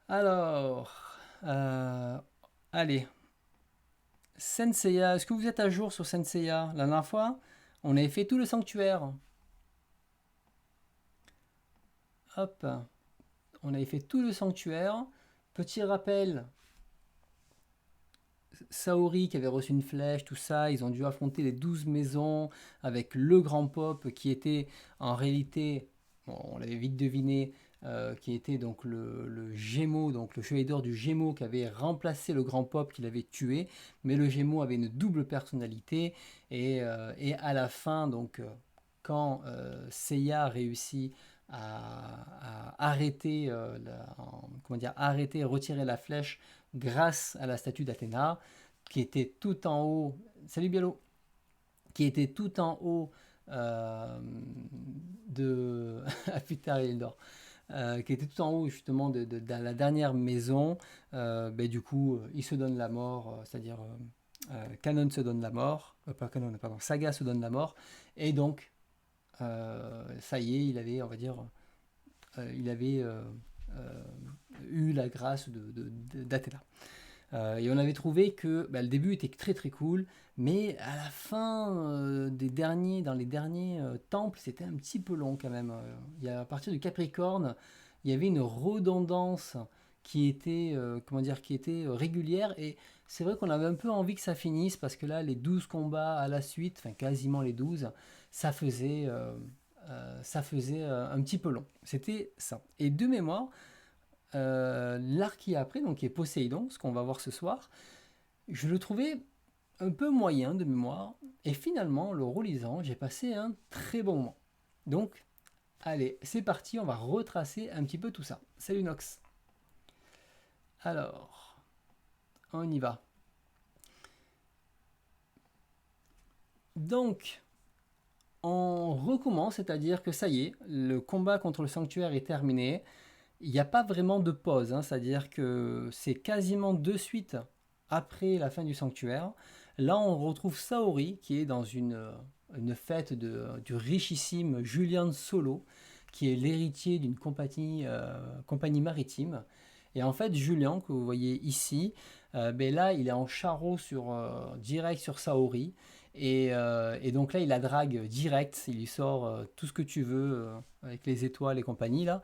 Alors, allez, Senseiya, est-ce que vous êtes à jour sur Senseiya? La dernière fois, on avait fait tout le sanctuaire. Hop, on avait fait tout le sanctuaire. Petit rappel, Saori qui avait reçu une flèche, tout ça, ils ont dû affronter les 12 maisons avec le grand pop qui était en réalité, bon, on l'avait vite deviné, qui était donc le Gémeaux, donc le chevalier d'or du Gémeaux qui avait remplacé le grand pop qu'il avait tué, mais le Gémeaux avait une double personnalité et à la fin, donc quand Seiya réussit à arrêter, comment dire, arrêter, retirer la flèche grâce à la statue d'Athéna, qui était tout en haut. Salut Bialo, qui était tout en haut de. Ah putain, il dort. Qui était tout en haut justement de la dernière maison. Ben, du coup, il se donne la mort, c'est-à-dire Canon se donne la mort, pas Canon, pardon, Saga se donne la mort, et donc ça y est, il avait, on va dire, il avait euh, eu la grâce d'Athéna. Et on avait trouvé que bah, le début était très très cool, mais à la fin dans les derniers temples, c'était un petit peu long quand même. À partir du Capricorne, il y avait une redondance qui était, comment dire, qui était régulière, et c'est vrai qu'on avait un peu envie que ça finisse, parce que là, les 12 combats à la suite, enfin quasiment les 12, ça faisait, un petit peu long. C'était ça. Et de mémoire, l'arc qui est après, donc qui est Poséidon, ce qu'on va voir ce soir, je le trouvais un peu moyen de mémoire. Et finalement, le relisant, j'ai passé un très bon moment. Donc, allez, c'est parti, on va retracer un petit peu tout ça. Salut Nox. Alors, on y va. Donc, on recommence, c'est-à-dire que ça y est, le combat contre le sanctuaire est terminé. Il n'y a pas vraiment de pause, hein, c'est-à-dire que c'est quasiment de suite après la fin du sanctuaire. Là, on retrouve Saori qui est dans une fête du richissime Julian Solo, qui est l'héritier d'une compagnie maritime. Et en fait, Julian, que vous voyez ici, ben là, il est en charreau direct sur Saori. Et donc là, il la drague direct, il lui sort tout ce que tu veux avec les étoiles et compagnie là.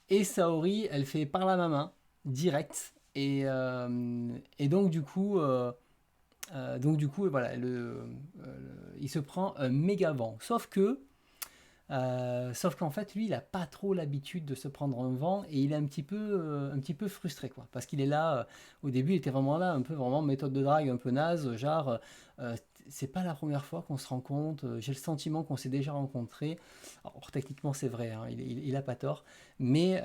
Et Saori, elle fait par la main, direct. Et donc du coup, voilà, il se prend un méga vent. Sauf qu'en fait, lui, il a pas trop l'habitude de se prendre un vent, et il est un petit peu frustré, quoi. Parce qu'il est là, au début, il était vraiment là, un peu vraiment méthode de drague, un peu naze, genre, euh, c'est pas la première fois qu'on se rencontre, j'ai le sentiment qu'on s'est déjà rencontrés. Alors, techniquement, c'est vrai, hein, il a pas tort, mais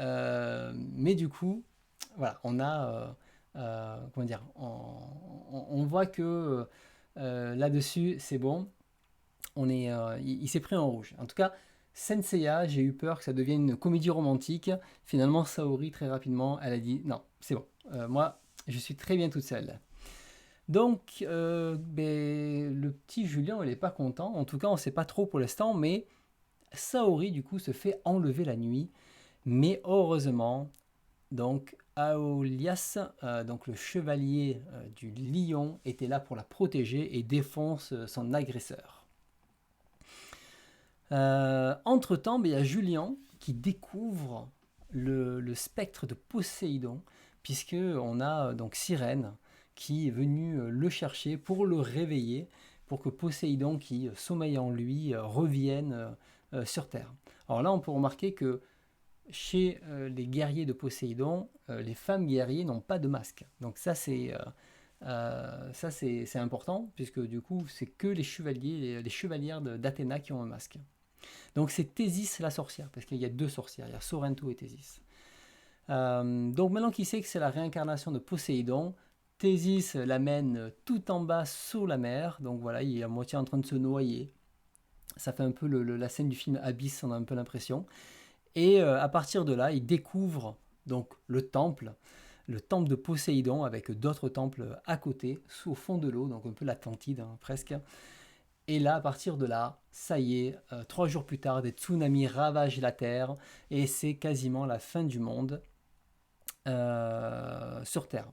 du coup, voilà, comment dire, on voit que là-dessus, c'est bon, il s'est pris en rouge. En tout cas, Senseiya, j'ai eu peur que ça devienne une comédie romantique. Finalement, Saori, très rapidement, elle a dit non, c'est bon. Moi, je suis très bien toute seule. Donc, ben, le petit Julien, il n'est pas content. En tout cas, on ne sait pas trop pour l'instant, mais Saori, du coup, se fait enlever la nuit. Mais heureusement, donc, Aolias, donc le chevalier du lion, était là pour la protéger et défonce son agresseur. Entre-temps, ben, il y a Julien qui découvre le spectre de Poséidon, puisque on a donc Sirène qui est venue le chercher pour le réveiller, pour que Poséidon qui sommeille en lui revienne sur Terre. Alors là, on peut remarquer que chez les guerriers de Poséidon, les femmes guerriers n'ont pas de masque. Donc ça c'est important, puisque du coup, c'est que les chevaliers, les chevalières d'Athéna qui ont un masque. Donc c'est Thésis la sorcière, parce qu'il y a deux sorcières, il y a Sorrento et Thésis. Donc maintenant qu'il sait que c'est la réincarnation de Poséidon, Thésis l'amène tout en bas sous la mer, donc voilà, il est à moitié en train de se noyer. Ça fait un peu la scène du film Abyss, on a un peu l'impression. Et à partir de là, il découvre donc le temple de Poséidon avec d'autres temples à côté, au fond de l'eau, donc un peu l'Atlantide hein, presque. Et là, à partir de là, ça y est, 3 jours plus tard, des tsunamis ravagent la Terre et c'est quasiment la fin du monde. sur Terre.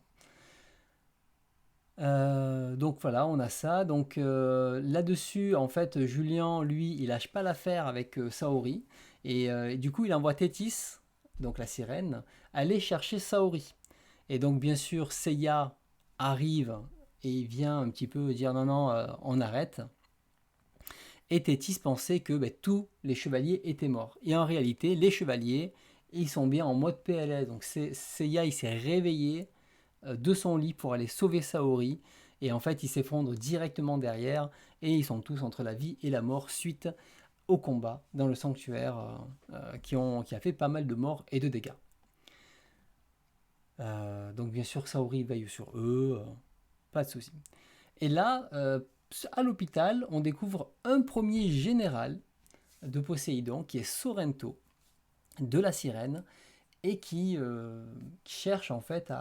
Donc voilà, on a ça. Donc là-dessus, en fait, Julien, lui, il lâche pas l'affaire avec Saori. Et du coup, il envoie Thétis, donc la sirène, aller chercher Saori. Et donc, bien sûr, Seiya arrive et vient un petit peu dire non, non, on arrête. Et Thétis pensait que tous les chevaliers étaient morts. Et en réalité, les chevaliers, ils sont bien en mode PLS. Donc Seiya, il s'est réveillé de son lit pour aller sauver Saori. Et en fait, il s'effondre directement derrière. Et ils sont tous entre la vie et la mort suite au combat dans le sanctuaire qui a fait pas mal de morts et de dégâts. Donc bien sûr, Saori veille sur eux. Pas de souci. Et là, à l'hôpital, on découvre un premier général de Poséidon qui est Sorrento de la sirène et qui cherche en fait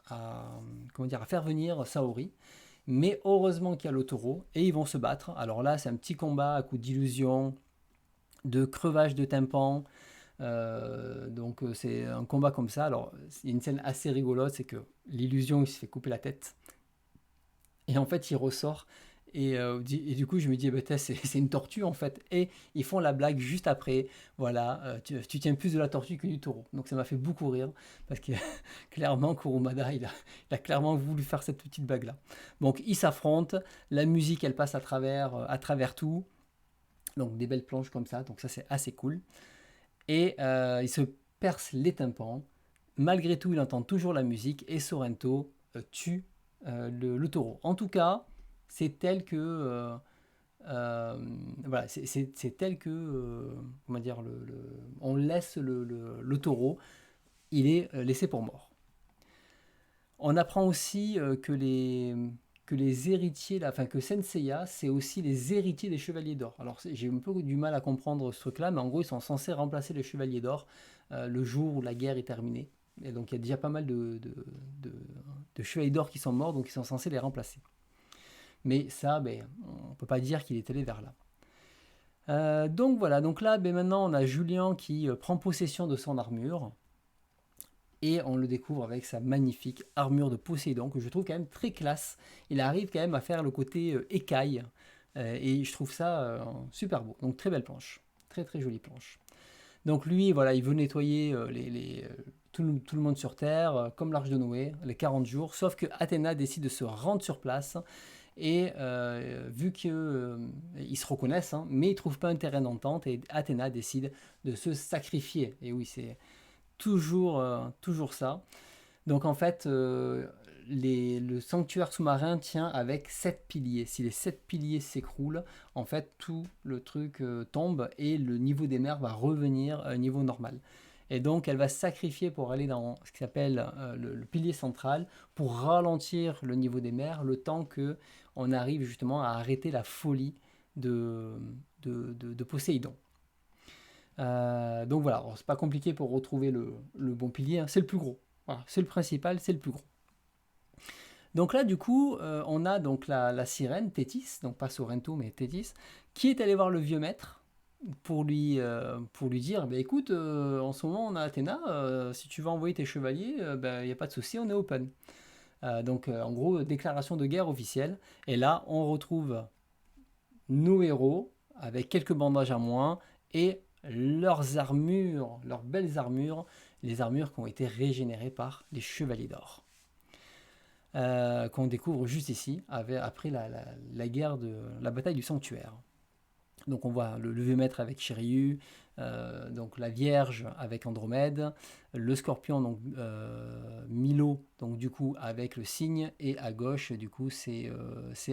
comment dire, à faire venir Saori. Mais heureusement qu'il y a le taureau et ils vont se battre. Alors là, c'est un petit combat à coup d'illusion, de crevage de tympan. Donc c'est un combat comme ça. Alors il y a une scène assez rigolote, c'est que l'illusion il se fait couper la tête et en fait il ressort et du coup je me dis bah, c'est une tortue en fait et ils font la blague juste après, voilà, tu tiens plus de la tortue que du taureau, donc ça m'a fait beaucoup rire parce que clairement Kurumada il a clairement voulu faire cette petite blague là. Donc ils s'affrontent, la musique elle passe à travers tout, donc des belles planches comme ça, donc ça c'est assez cool et il se perce les tympans. Malgré tout, il entend toujours la musique et Sorrento tue le taureau. En tout cas, c'est tel que voilà, c'est tel que comment dire, on laisse le taureau, il est laissé pour mort. On apprend aussi que les héritiers, là, enfin que Senseiya, c'est aussi les héritiers des Chevaliers d'Or. Alors j'ai un peu du mal à comprendre ce truc-là, mais en gros ils sont censés remplacer les Chevaliers d'Or le jour où la guerre est terminée. Et donc il y a déjà pas mal de Chevaliers d'Or qui sont morts, donc ils sont censés les remplacer. Mais ça, on ne peut pas dire qu'il est allé vers là. Donc voilà, donc là maintenant on a Julien qui prend possession de son armure. Et on le découvre avec sa magnifique armure de Poséidon que je trouve quand même très classe. Il arrive quand même à faire le côté écaille et je trouve ça super beau. Donc très belle planche, très très jolie planche. Donc lui, voilà, il veut nettoyer tout le monde sur Terre, comme l'Arche de Noé, les 40 jours, sauf que Athéna décide de se rendre sur place et vu qu'ils se reconnaissent, hein, mais ils ne trouvent pas un terrain d'entente et Athéna décide de se sacrifier. Et oui, c'est toujours ça. Donc en fait, le sanctuaire sous-marin tient avec 7 piliers. Si les 7 piliers s'écroulent, en fait, tout le truc tombe et le niveau des mers va revenir à un niveau normal. Et donc, elle va se sacrifier pour aller dans ce qui s'appelle le pilier central pour ralentir le niveau des mers, le temps que on arrive justement à arrêter la folie de Poséidon. Donc voilà, c'est pas compliqué pour retrouver le bon pilier, hein. C'est le plus gros. Voilà, c'est le principal, c'est le plus gros. Donc là, du coup, on a donc la sirène, Thétis, donc pas Sorrento, mais Thétis, qui est allée voir le vieux maître pour lui dire, écoute, en ce moment on a Athéna, si tu veux envoyer tes chevaliers, il n'y a pas de souci, on est open. Donc en gros, déclaration de guerre officielle. Et là, on retrouve nos héros avec quelques bandages à moins et leurs armures, leurs belles armures, les armures qui ont été régénérées par les Chevaliers d'Or. Qu'on découvre juste ici, après la guerre la bataille du sanctuaire. Donc on voit le vieux maître avec Shiryu, donc la Vierge avec Andromède, le Scorpion, donc Milo, donc du coup avec le cygne, et à gauche du coup c'est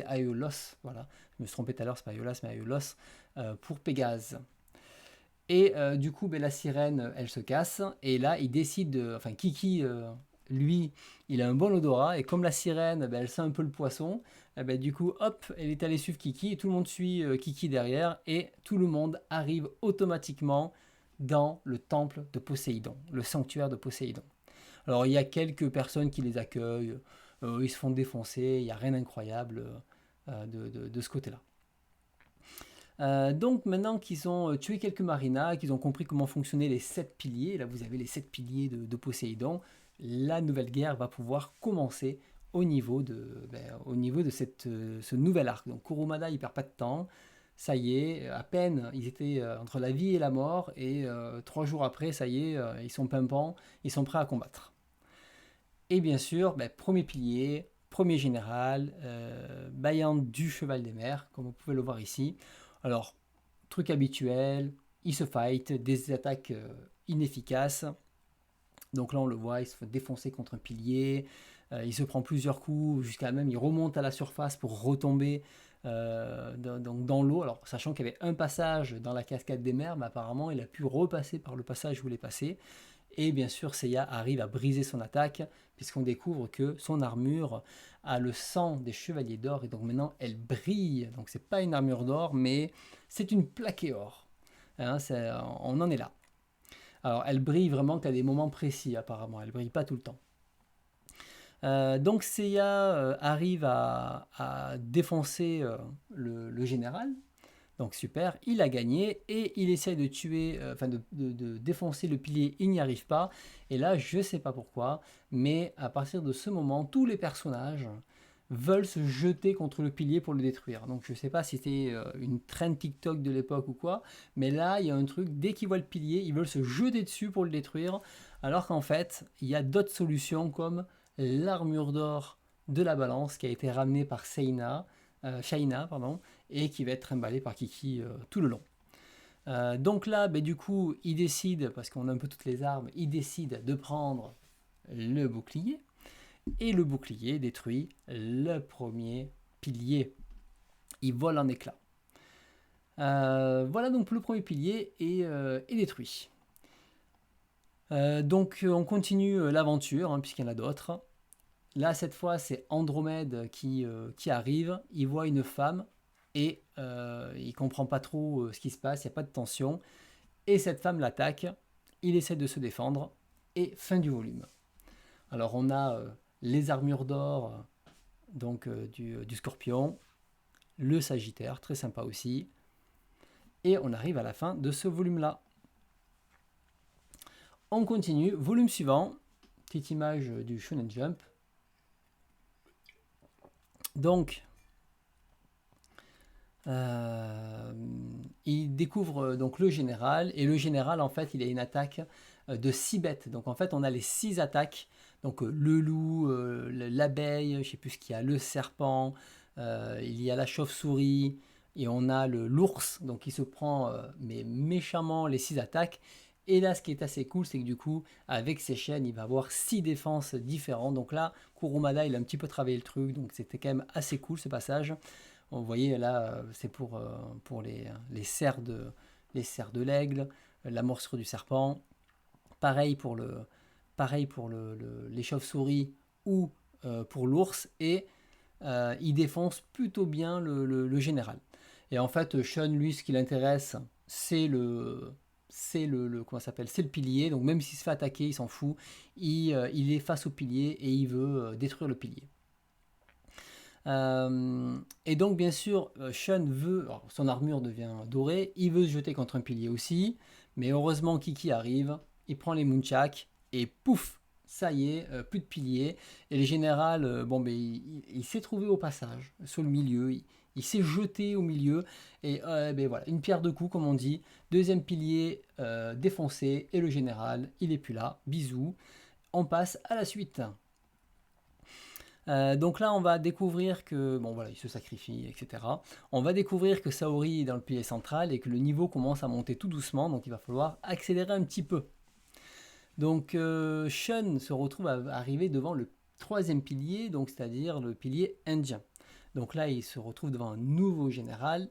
Aeolos, voilà, je me suis trompé tout à l'heure, c'est pas Aeolas mais Aeolos, pour Pégase. Et du coup, la sirène, elle se casse. Et là, il décide enfin, Kiki, lui, il a un bon odorat. Et comme la sirène, elle sent un peu le poisson, du coup, hop, elle est allée suivre Kiki. Et tout le monde suit Kiki derrière. Et tout le monde arrive automatiquement dans le temple de Poséidon, le sanctuaire de Poséidon. Alors, il y a quelques personnes qui les accueillent. Ils se font défoncer. Il n'y a rien d'incroyable de ce côté-là. Donc maintenant qu'ils ont tué quelques marinas, qu'ils ont compris comment fonctionnaient les 7 piliers, là vous avez les 7 piliers de Poséidon, la nouvelle guerre va pouvoir commencer au niveau de ce nouvel arc. Donc Kurumada il perd pas de temps, ça y est, à peine ils étaient entre la vie et la mort, et 3 jours après, ça y est, ils sont pimpants, ils sont prêts à combattre. Et bien sûr, premier pilier, premier général, Bayan du Cheval des Mers, comme vous pouvez le voir ici. Alors, truc habituel, il se fight, des attaques inefficaces. Donc là, on le voit, il se fait défoncer contre un pilier, il se prend plusieurs coups, jusqu'à même il remonte à la surface pour retomber dans l'eau. Alors, sachant qu'il y avait un passage dans la cascade des mers, mais apparemment, il a pu repasser par le passage où il voulait passer. Et bien sûr, Seiya arrive à briser son attaque, puisqu'on découvre que son armure a le sang des chevaliers d'or, et donc maintenant elle brille. Donc c'est pas une armure d'or, mais c'est une plaquée or. Hein, on en est là. Alors elle brille vraiment qu'à des moments précis apparemment, elle brille pas tout le temps. Donc Seiya arrive à défoncer le général, donc super, il a gagné et il essaie de tuer, de défoncer le pilier, il n'y arrive pas. Et là, je ne sais pas pourquoi, mais à partir de ce moment, tous les personnages veulent se jeter contre le pilier pour le détruire. Donc je ne sais pas si c'était une trend TikTok de l'époque ou quoi, mais là, il y a un truc, dès qu'ils voient le pilier, ils veulent se jeter dessus pour le détruire, alors qu'en fait, il y a d'autres solutions comme l'armure d'or de la balance qui a été ramenée par Shaina, pardon, et qui va être trimballé par Kiki tout le long. Donc là, du coup, il décide, parce qu'on a un peu toutes les armes, il décide de prendre le bouclier, et le bouclier détruit le premier pilier. Il vole en éclats. Voilà, donc le premier pilier est détruit. Donc on continue l'aventure, hein, puisqu'il y en a d'autres. Là, cette fois, c'est Andromède qui arrive. Il voit une femme et il comprend pas trop ce qui se passe. Il n'y a pas de tension. Et cette femme l'attaque. Il essaie de se défendre. Et fin du volume. Alors, on a les armures d'or du Scorpion. Le Sagittaire, très sympa aussi. Et on arrive à la fin de ce volume-là. On continue. Volume suivant. Petite image du Shonen Jump. Donc, il découvre donc le général, et le général en fait il a une attaque de 6 bêtes. Donc en fait on a les 6 attaques, donc le loup, l'abeille, je sais plus ce qu'il y a, le serpent, il y a la chauve-souris, et on a l'ours, donc il se prend mais méchamment les 6 attaques. Et là, ce qui est assez cool, c'est que du coup, avec ses chaînes, il va avoir 6 défenses différentes. Donc là, Kurumada, il a un petit peu travaillé le truc, donc c'était quand même assez cool ce passage. Vous voyez, là, c'est pour les serres de l'aigle, la morsure du serpent. Pareil pour les chauves-souris ou pour l'ours. Et il défonce plutôt bien le général. Et en fait, Sean, lui, ce qui l'intéresse, comment ça s'appelle, c'est le pilier. Donc même s'il se fait attaquer, il s'en fout. Il est face au pilier et il veut détruire le pilier. Et donc bien sûr, Sean veut, alors, son armure devient dorée, il veut se jeter contre un pilier aussi, mais heureusement Kiki arrive, il prend les Munchak et pouf, ça y est, plus de pilier. Et le général, il s'est trouvé au passage, sur le milieu, il s'est jeté au milieu, et voilà, une pierre deux coups comme on dit. Deuxième pilier défoncé, et le général, il est plus là, bisous. On passe à la suite. Donc là, on va découvrir que, bon voilà, il se sacrifie, etc. On va découvrir que Saori est dans le pilier central et que le niveau commence à monter tout doucement, donc il va falloir accélérer un petit peu. Donc Shun se retrouve à arriver devant le troisième pilier, donc c'est-à-dire le pilier indien. Donc là, il se retrouve devant un nouveau général,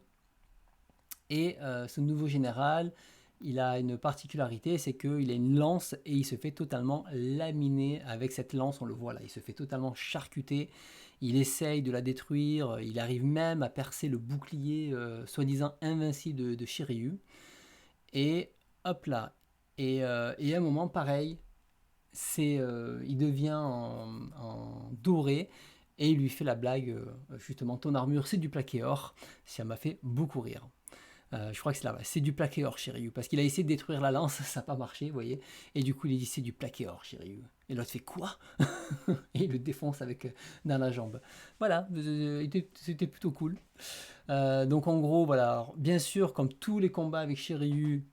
et ce nouveau général, il a une particularité, c'est qu'il a une lance et il se fait totalement laminer avec cette lance, on le voit là, il se fait totalement charcuter, il essaye de la détruire, il arrive même à percer le bouclier soi-disant invincible de Shiryu, et hop là, et à un moment pareil, il devient en doré, et il lui fait la blague, justement, ton armure c'est du plaqué or, ça m'a fait beaucoup rire. Je crois que c'est là, c'est du plaqué or, Shiryu. Parce qu'il a essayé de détruire la lance, ça n'a pas marché, vous voyez. Et du coup, il dit c'est du plaqué or, Shiryu. Et l'autre fait quoi? Et il le défonce avec dans la jambe. Voilà, c'était plutôt cool. Donc en gros, voilà, alors, bien sûr, comme tous les combats avec Shiryu,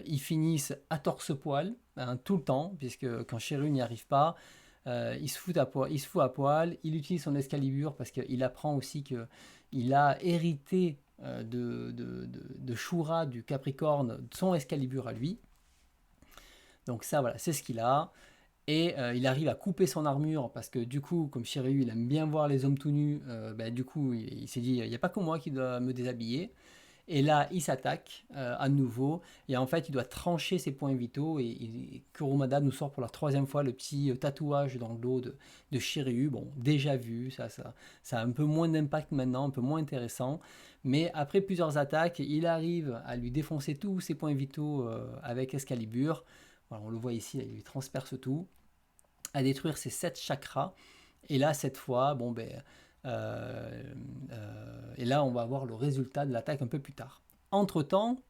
ils finissent à torse-poil, hein, tout le temps, puisque quand Shiryu n'y arrive pas, il se fout à poil, il utilise son Excalibur parce qu'il apprend aussi qu'il a hérité de Shura, du Capricorne, son Excalibur à lui. Donc ça, voilà, c'est ce qu'il a. Et il arrive à couper son armure parce que du coup, comme Shiryu, il aime bien voir les hommes tout nus, du coup, il s'est dit, il n'y a pas que moi qui dois me déshabiller. Et là, il s'attaque à nouveau. Et en fait, il doit trancher ses points vitaux. Et Kurumada nous sort pour la troisième fois le petit tatouage dans le dos de Shiryu. Bon, déjà vu, ça a un peu moins d'impact maintenant, un peu moins intéressant. Mais après plusieurs attaques, il arrive à lui défoncer tous ses points vitaux avec Excalibur. Voilà, on le voit ici, il lui transperce tout. À détruire ses 7 chakras. Et là, cette fois, et là, on va voir le résultat de l'attaque un peu plus tard. Entre-temps,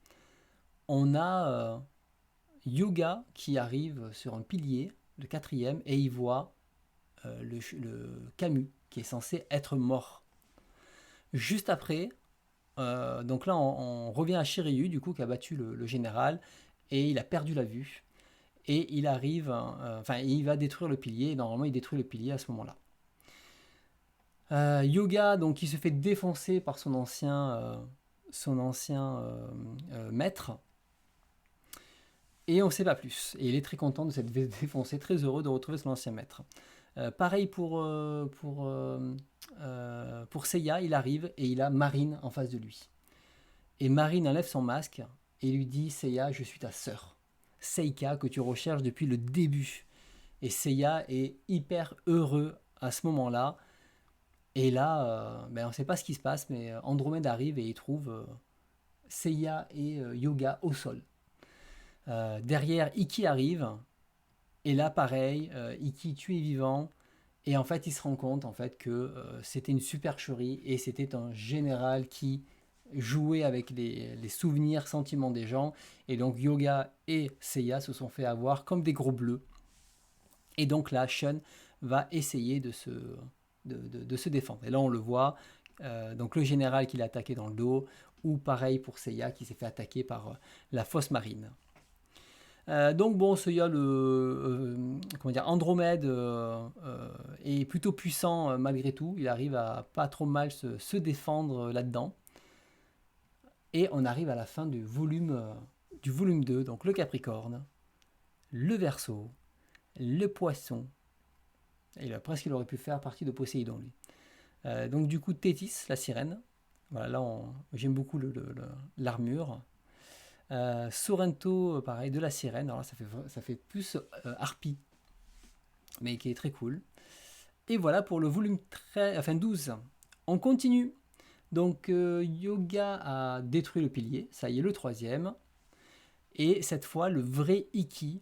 on a Yoga qui arrive sur un pilier, le quatrième, et il voit le Camus, qui est censé être mort. Juste après, donc là, on revient à Shiryu, du coup, qui a battu le général, et il a perdu la vue. Et il arrive, il va détruire le pilier, et normalement, il détruit le pilier à ce moment-là. Yoga, donc, il se fait défoncer par son ancien maître. Et on ne sait pas plus. Et il est très content de s'être défoncé, très heureux de retrouver son ancien maître. Pareil pour Seiya, il arrive et il a Marine en face de lui. Et Marine enlève son masque et lui dit, Seiya, je suis ta sœur. Seika, que tu recherches depuis le début. Et Seiya est hyper heureux à ce moment-là. Et là, on ne sait pas ce qui se passe, mais Andromède arrive et il trouve Seiya et Yoga au sol. Derrière, Ikki arrive. Et là, pareil, Ikki tue vivant. Et en fait, il se rend compte en fait, que c'était une supercherie et c'était un général qui jouait avec les souvenirs, sentiments des gens. Et donc, Yoga et Seiya se sont fait avoir comme des gros bleus. Et donc là, Shun va essayer de se défendre. Et là, on le voit, donc le général qui l'a attaqué dans le dos, ou pareil pour Seiya qui s'est fait attaquer par la fosse marine. Donc bon, Seiya, Andromède est plutôt puissant malgré tout. Il arrive à pas trop mal se défendre là-dedans. Et on arrive à la fin du volume 2, donc le Capricorne, le Verseau, le Poisson. Et là, presque il aurait pu faire partie de Poséidon, lui. Donc du coup, Thétis, la sirène. Voilà, là, j'aime beaucoup l'armure. Sorrento, pareil, de la sirène. Alors là, ça fait plus harpie, mais qui est très cool. Et voilà pour le volume 12. On continue. Donc, Yoga a détruit le pilier. Ça y est, le troisième. Et cette fois, le vrai Ikki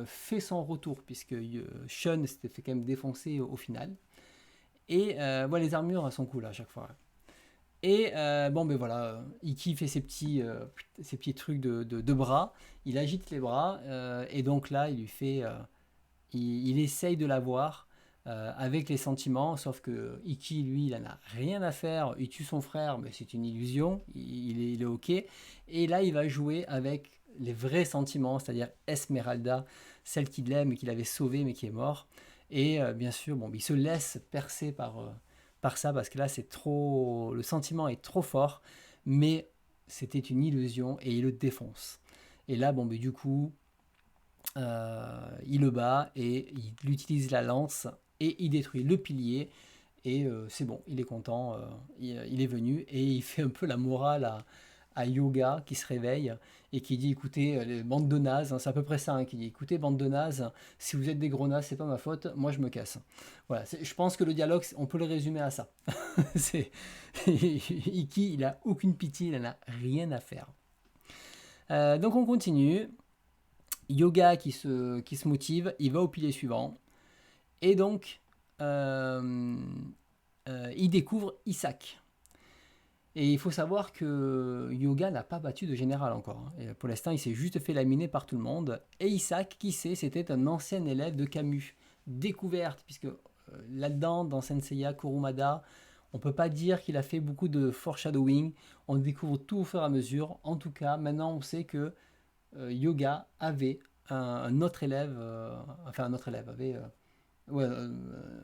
fait son retour, puisque Shun s'était fait quand même défoncer au final. Et les armures sont cool à chaque fois. Et voilà, Ikki fait ses petits trucs de bras. Il agite les bras. Et donc là, il lui fait. Il essaye de l'avoir avec les sentiments. Sauf que Ikki, lui, il en a rien à faire. Il tue son frère, mais c'est une illusion. Il est OK. Et là, il va jouer avec les vrais sentiments, c'est-à-dire Esmeralda, celle qu'il aime et qu'il avait sauvée, mais qui est morte. Et bien sûr, il se laisse percer par ça, parce que là, le sentiment est trop fort, mais c'était une illusion et il le défonce. Et là, du coup, il le bat et il utilise la lance et il détruit le pilier. Et c'est bon, il est content, il est venu et il fait un peu la morale à Yoga qui se réveille et qui dit écoutez, les bandes de nazes, c'est à peu près ça, hein, qui dit écoutez, bande de nazes, si vous êtes des gros nazes, c'est pas ma faute, moi je me casse. Voilà, je pense que le dialogue, on peut le résumer à ça. Ikki, il a aucune pitié, il en a rien à faire. Donc on continue. Yoga qui se motive, il va au pilier suivant. Et donc, il découvre Isaac. Et il faut savoir que Yoga n'a pas battu de général encore, hein. Et pour l'instant, il s'est juste fait laminer par tout le monde. Et Isaac, qui sait, c'était un ancien élève de Camus. Découverte, puisque là-dedans, dans Senseiya Kurumada, on ne peut pas dire qu'il a fait beaucoup de foreshadowing. On découvre tout au fur et à mesure. En tout cas, maintenant, on sait que Yoga avait un autre élève, enfin un autre élève, avait ouais,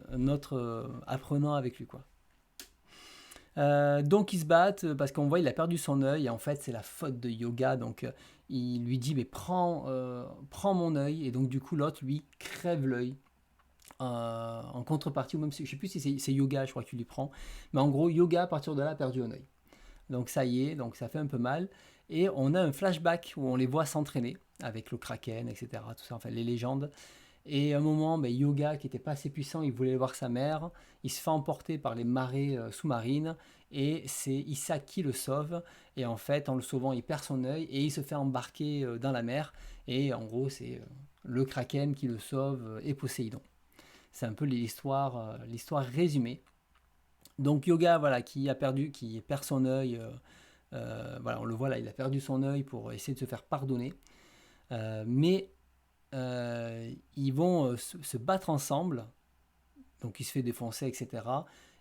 un autre apprenant avec lui, quoi. Donc ils se battent parce qu'on voit il a perdu son œil et en fait c'est la faute de Yoga, donc il lui dit mais prends mon œil, et donc du coup l'autre lui crève l'œil en contrepartie, ou même si, je sais plus si c'est Yoga je crois qu'il lui prend, mais en gros Yoga à partir de là a perdu un œil. Donc ça y est, donc ça fait un peu mal, et on a un flashback où on les voit s'entraîner avec le Kraken, etc., tout ça, enfin les légendes. Et à un moment, ben, Yoga, qui n'était pas assez puissant, il voulait voir sa mère. Il se fait emporter par les marées sous-marines. Et c'est Issa qui le sauve. Et en fait, en le sauvant, il perd son œil et il se fait embarquer dans la mer. Et en gros, c'est le Kraken qui le sauve et Poséidon. C'est un peu l'histoire résumée. Donc Yoga, voilà, qui perd son œil. Voilà, on le voit là, il a perdu son œil pour essayer de se faire pardonner. Mais ils vont se battre ensemble, donc il se fait défoncer, etc.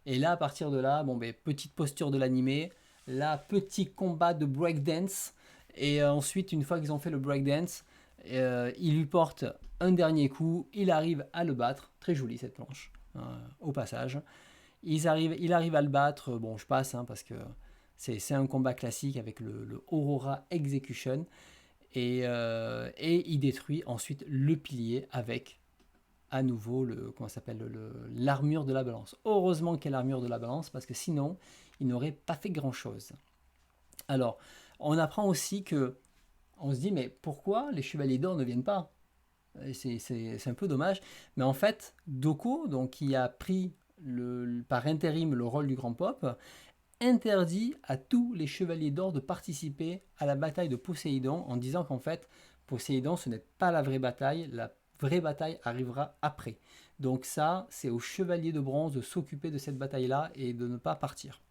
Et là, à partir de là, bon, ben, petite posture de l'animé, là, petit combat de breakdance, et ensuite, une fois qu'ils ont fait le breakdance, il lui porte un dernier coup, il arrive à le battre, très jolie cette planche, au passage. Il arrive à le battre, bon, je passe, hein, parce que c'est un combat classique avec le Aurora Execution, et il détruit ensuite le pilier avec à nouveau l'armure de la balance. Heureusement qu'il y a l'armure de la balance parce que sinon il n'aurait pas fait grand chose. Alors on apprend aussi que on se dit mais pourquoi les chevaliers d'or ne viennent pas? C'est un peu dommage, mais en fait Doko, donc qui a pris par intérim le rôle du grand pop, interdit à tous les chevaliers d'or de participer à la bataille de Poséidon en disant qu'en fait, Poséidon, ce n'est pas la vraie bataille arrivera après. Donc ça, c'est aux chevaliers de bronze de s'occuper de cette bataille-là et de ne pas partir.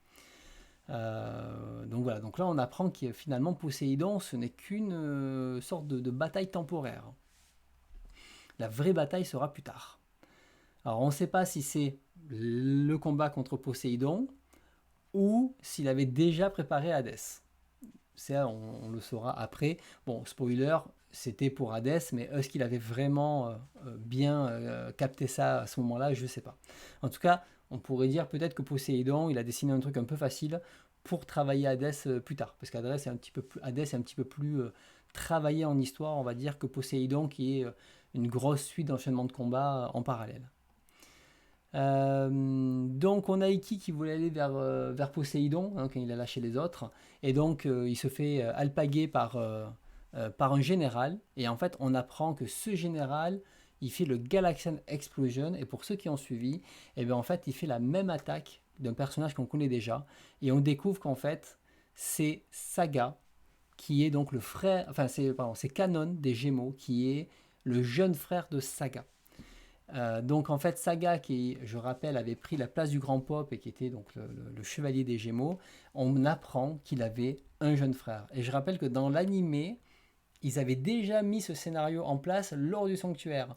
Donc voilà, donc là on apprend que finalement Poséidon, ce n'est qu'une sorte de bataille temporaire. La vraie bataille sera plus tard. Alors on ne sait pas si c'est le combat contre Poséidon, ou s'il avait déjà préparé Hadès. Ça, on le saura après. Bon, spoiler, c'était pour Hadès, mais est-ce qu'il avait vraiment bien capté ça à ce moment-là? Je ne sais pas. En tout cas, on pourrait dire peut-être que Poséidon, il a dessiné un truc un peu facile pour travailler Hadès plus tard. Parce qu'Hadès est un petit peu plus travaillé en histoire, on va dire, que Poséidon, qui est une grosse suite d'enchaînements de combats en parallèle. Donc on a Iki qui voulait aller vers Poséidon, hein, quand il a lâché les autres, et donc il se fait alpaguer par un général, et en fait on apprend que ce général il fait le Galaxian Explosion, et pour ceux qui ont suivi, et bien en fait il fait la même attaque d'un personnage qu'on connaît déjà, et on découvre qu'en fait c'est Saga qui est donc le frère, enfin c'est Kanon des Gémeaux qui est le jeune frère de Saga. Donc en fait Saga, qui je rappelle avait pris la place du grand pop et qui était donc le chevalier des Gémeaux, on apprend qu'il avait un jeune frère. Et je rappelle que dans l'animé, ils avaient déjà mis ce scénario en place lors du sanctuaire.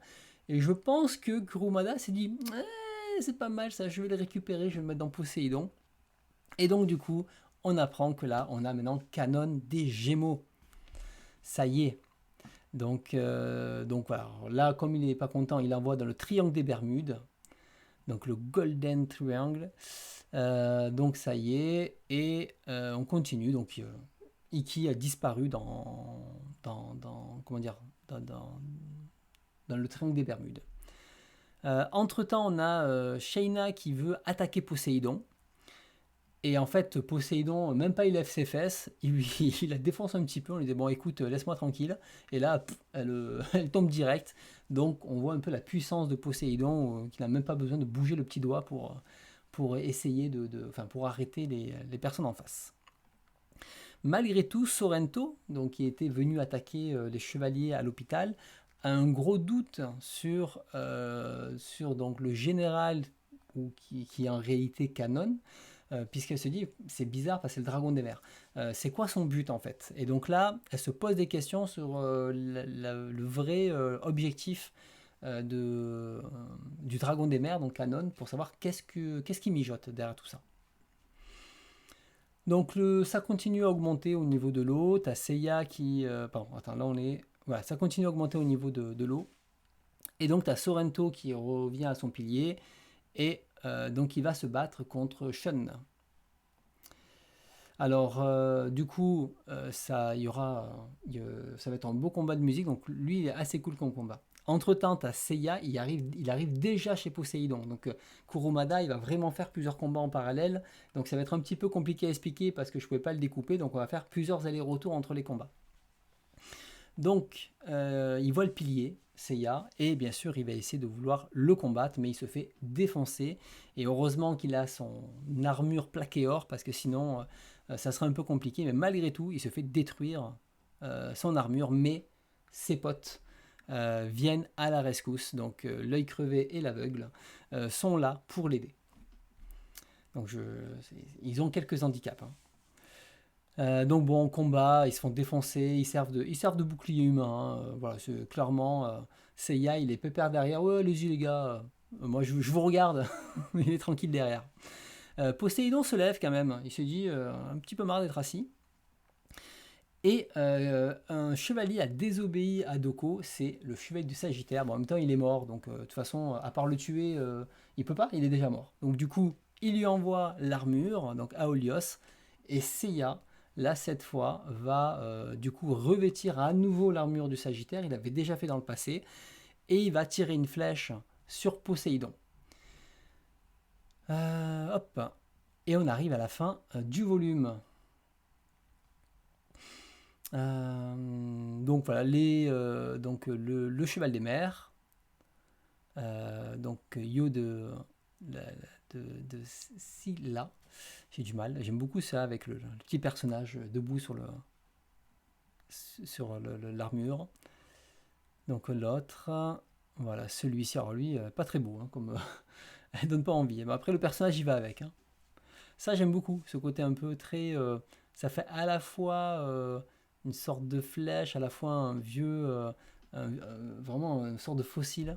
Et je pense que Kurumada s'est dit c'est pas mal ça, je vais le récupérer, je vais le mettre dans Poséidon. Et donc du coup, on apprend que là, on a maintenant Kanon des Gémeaux. Ça y est. Donc voilà. Alors là, comme il n'est pas content, il envoie dans le triangle des Bermudes, donc le Golden Triangle. Donc ça y est, et on continue. Donc Iki a disparu comment dire, dans le triangle des Bermudes. Entre-temps, on a Shayna qui veut attaquer Poséidon. Et en fait, Poséidon, même pas il lève ses fesses, il la défonce un petit peu, on lui dit bon écoute, laisse-moi tranquille. Et là, elle tombe direct. Donc on voit un peu la puissance de Poséidon, qui n'a même pas besoin de bouger le petit doigt pour essayer pour arrêter les personnes en face. Malgré tout, Sorrento, donc, qui était venu attaquer les chevaliers à l'hôpital, a un gros doute sur donc, le général qui est en réalité Kanon, puisqu'elle se dit, c'est bizarre parce que c'est le dragon des mers. C'est quoi son but en fait? Et donc là, elle se pose des questions sur le vrai objectif du dragon des mers, donc Canon, pour savoir qu'est-ce qui mijote derrière tout ça. Donc ça continue à augmenter au niveau de l'eau. T'as Seiya qui... pardon, attends, là on est... Voilà, ça continue à augmenter au niveau de l'eau. Et donc t'as Sorrento qui revient à son pilier. Et donc il va se battre contre Shun. Alors du coup, ça va être un beau combat de musique. Donc lui, il est assez cool comme combat. Entre-temps, t'as Seiya, il arrive déjà chez Poséidon. Donc Kurumada, il va vraiment faire plusieurs combats en parallèle. Donc ça va être un petit peu compliqué à expliquer parce que je ne pouvais pas le découper. Donc on va faire plusieurs allers-retours entre les combats. Donc il voit le pilier, Seiya, et bien sûr il va essayer de vouloir le combattre, mais il se fait défoncer. Et heureusement qu'il a son armure plaquée or, parce que sinon ça serait un peu compliqué. Mais malgré tout, il se fait détruire son armure, mais ses potes viennent à la rescousse. Donc l'œil crevé et l'aveugle sont là pour l'aider. Donc ils ont quelques handicaps. Hein. Donc bon, en combat, ils se font défoncer, ils servent de bouclier humain. Hein. Voilà, c'est clairement Seiya, il est pépère derrière. Ouais, allez-y les gars, moi je vous regarde, il est tranquille derrière. Poséidon se lève quand même, il se dit un petit peu marre d'être assis. Et un chevalier a désobéi à Doko, c'est le chevalier du Sagittaire. Bon, en même temps, il est mort, donc de toute façon, à part le tuer, il peut pas, il est déjà mort. Donc du coup, il lui envoie l'armure, donc Aolios, et Seiya, là cette fois, va du coup revêtir à nouveau l'armure du Sagittaire. Il avait déjà fait dans le passé, et il va tirer une flèche sur Poséidon. Hop, et on arrive à la fin du volume. Donc voilà, le cheval des mers, donc Yo de Scylla, j'ai du mal, j'aime beaucoup ça avec le petit personnage debout sur l'armure. Donc l'autre, voilà, celui-ci, alors lui, pas très beau, hein, comme elle donne pas envie. Mais après le personnage il va avec. Hein. Ça j'aime beaucoup, ce côté un peu très, ça fait à la fois une sorte de flèche, à la fois un vieux, vraiment une sorte de fossile.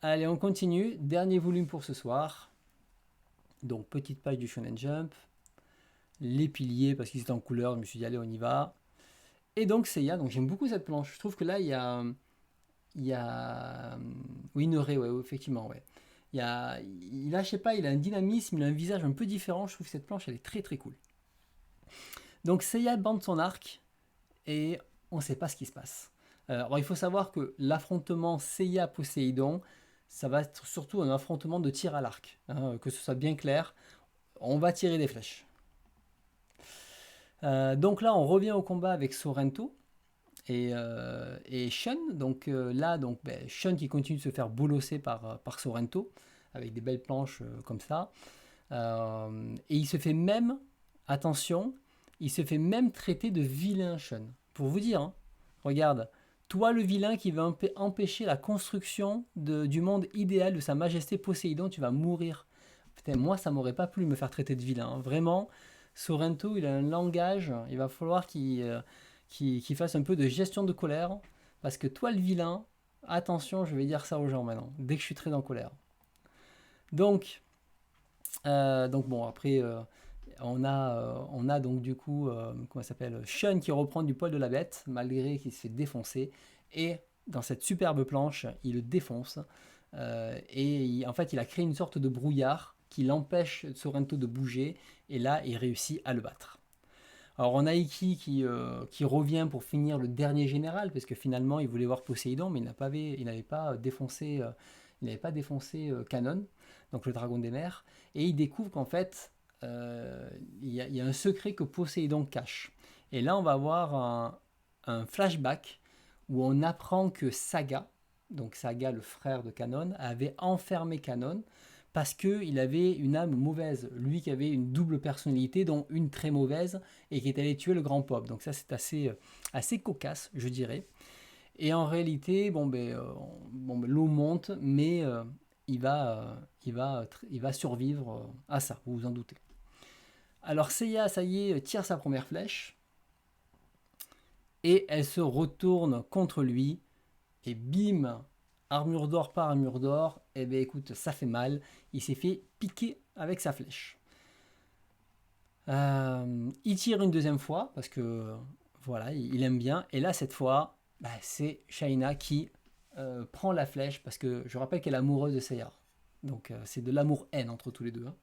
Allez, on continue. Dernier volume pour ce soir. Donc, petite page du Shonen Jump. Les piliers, parce qu'ils étaient en couleur, je me suis dit, allez, on y va. Et donc, Seiya, donc j'aime beaucoup cette planche. Je trouve que là, il y a. Oui, Noré, ouais, effectivement, ouais. Il a, je sais pas, il a un dynamisme, il a un visage un peu différent. Je trouve que cette planche, elle est très très cool. Donc Seiya bande son arc et on ne sait pas ce qui se passe. Alors il faut savoir que l'affrontement Seiya-Poséidon, ça va être surtout un affrontement de tir à l'arc. Hein, que ce soit bien clair, on va tirer des flèches. Donc là on revient au combat avec Sorrento et Shun. Donc là, Shun qui continue de se faire bolosser par Sorrento avec des belles planches comme ça. Et il se fait même, attention, il se fait même traiter de vilain, Shun. Pour vous dire, hein, regarde, toi le vilain qui va empêcher la construction du monde idéal de sa majesté Poséidon, tu vas mourir. Putain, moi ça m'aurait pas plu me faire traiter de vilain. Hein. Vraiment, Sorrento, il a un langage, il va falloir qu'il fasse un peu de gestion de colère. Parce que toi le vilain, attention, je vais dire ça aux gens maintenant, dès que je suis très en colère. Donc bon, après, on a donc du coup, comment ça s'appelle, Shun qui reprend du poil de la bête, malgré qu'il se fait défoncer. Et dans cette superbe planche, il le défonce. En fait, il a créé une sorte de brouillard qui l'empêche Sorrento de bouger. Et là, il réussit à le battre. Alors, on a Iki qui revient pour finir le dernier général, parce que finalement, il voulait voir Poséidon, mais il n'avait pas défoncé Canon, donc le dragon des mers. Et il découvre qu'en fait, il y a un secret que Poséidon cache. Et là, on va avoir un flashback où on apprend que Saga, donc Saga, le frère de Canon, avait enfermé Canon parce qu'il avait une âme mauvaise. Lui qui avait une double personnalité, dont une très mauvaise, et qui est allé tuer le grand Pop. Donc ça, c'est assez cocasse, je dirais. Et en réalité, l'eau monte, mais il va survivre à ça, vous vous en doutez. Alors Seiya, ça y est, tire sa première flèche, et elle se retourne contre lui, et bim, armure d'or par armure d'or, et bien écoute, ça fait mal, il s'est fait piquer avec sa flèche. Il tire une deuxième fois, parce que voilà, il aime bien, et là cette fois, bah, c'est Shaina qui prend la flèche, parce que je rappelle qu'elle est amoureuse de Seiya. Donc c'est de l'amour-haine entre tous les deux. Hein.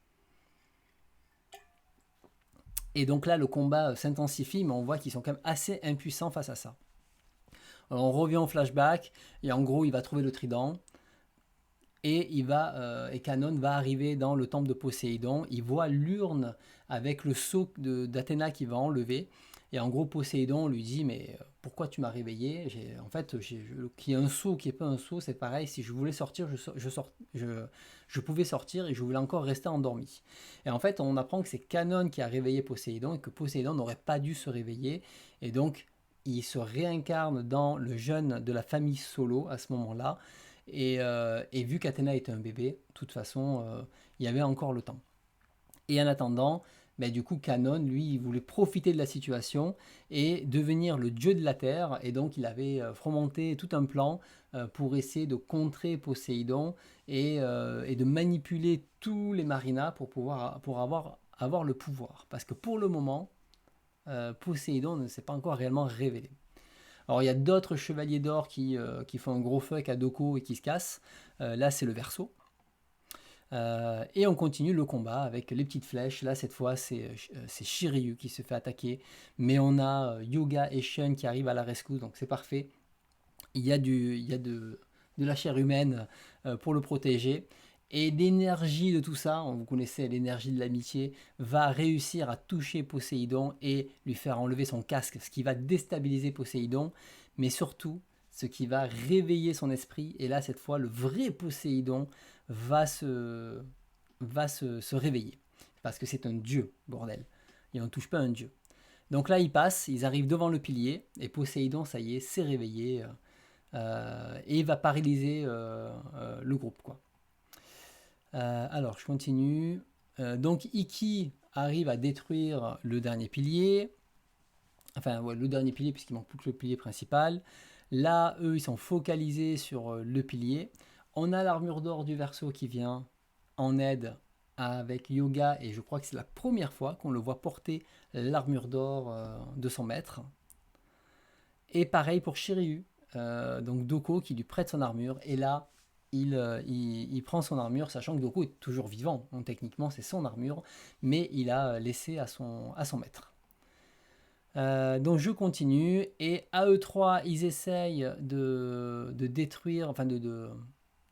Et donc là, le combat s'intensifie, mais on voit qu'ils sont quand même assez impuissants face à ça. Alors, on revient au flashback, et en gros, il va trouver le trident, et Canon va arriver dans le temple de Poséidon. Il voit l'urne avec le sceau d'Athéna qui va enlever. Et en gros, Poséidon lui dit, mais pourquoi tu m'as réveillé? En fait, qu'il y ait un sceau, qu'il n'y ait pas un sceau, c'est pareil. Si je voulais sortir, je pouvais sortir et je voulais encore rester endormi. Et en fait, on apprend que c'est Canon qui a réveillé Poséidon et que Poséidon n'aurait pas dû se réveiller. Et donc, il se réincarne dans le jeune de la famille Solo à ce moment-là. Et vu qu'Athéna était un bébé, de toute façon, il y avait encore le temps. Et en attendant, ben, du coup, Canon, lui, il voulait profiter de la situation et devenir le dieu de la terre. Et donc, il avait fomenté tout un plan pour essayer de contrer Poséidon et de manipuler tous les marinas pour avoir le pouvoir. Parce que pour le moment, Poséidon ne s'est pas encore réellement révélé. Alors il y a d'autres chevaliers d'or qui font un gros fuck à Doko et qui se cassent. Là c'est le Verseau. Et on continue le combat avec les petites flèches. Là cette fois c'est Shiryu qui se fait attaquer. Mais on a Yoga et Shun qui arrivent à la rescousse, donc c'est parfait. Il y a de la chair humaine pour le protéger. Et l'énergie de tout ça, vous connaissez l'énergie de l'amitié, va réussir à toucher Poséidon et lui faire enlever son casque, ce qui va déstabiliser Poséidon, mais surtout ce qui va réveiller son esprit. Et là, cette fois, le vrai Poséidon va se réveiller. Parce que c'est un dieu, bordel. Et on ne touche pas un dieu. Donc là, ils arrivent devant le pilier, et Poséidon, ça y est, s'est réveillé. Et il va paralyser le groupe, quoi. Alors, je continue. Donc, Ikki arrive à détruire le dernier pilier. Enfin, ouais, le dernier pilier, puisqu'il manque plus que le pilier principal. Là, eux, ils sont focalisés sur le pilier. On a l'armure d'or du Verseau qui vient en aide avec Yoga. Et je crois que c'est la première fois qu'on le voit porter l'armure d'or de son maître. Et pareil pour Shiryu. Donc, Doko qui lui prête son armure. Et là, il prend son armure, sachant que Doko est toujours vivant. Donc techniquement, c'est son armure, mais il a laissé à son maître. Donc je continue, et à eux trois, ils essayent de détruire, enfin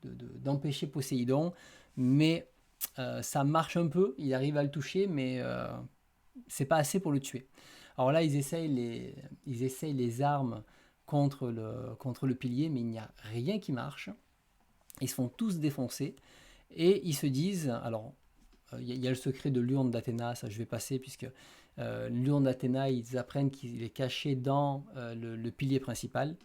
d'empêcher Poséidon, mais ça marche un peu, il arrive à le toucher, mais c'est pas assez pour le tuer. Alors là, ils essayent les armes contre le pilier, mais il n'y a rien qui marche. Ils se font tous défoncer et ils se disent, alors il y a le secret de l'urne d'Athéna, ça je vais passer, puisque l'urne d'Athéna, ils apprennent qu'il est caché dans le pilier principal.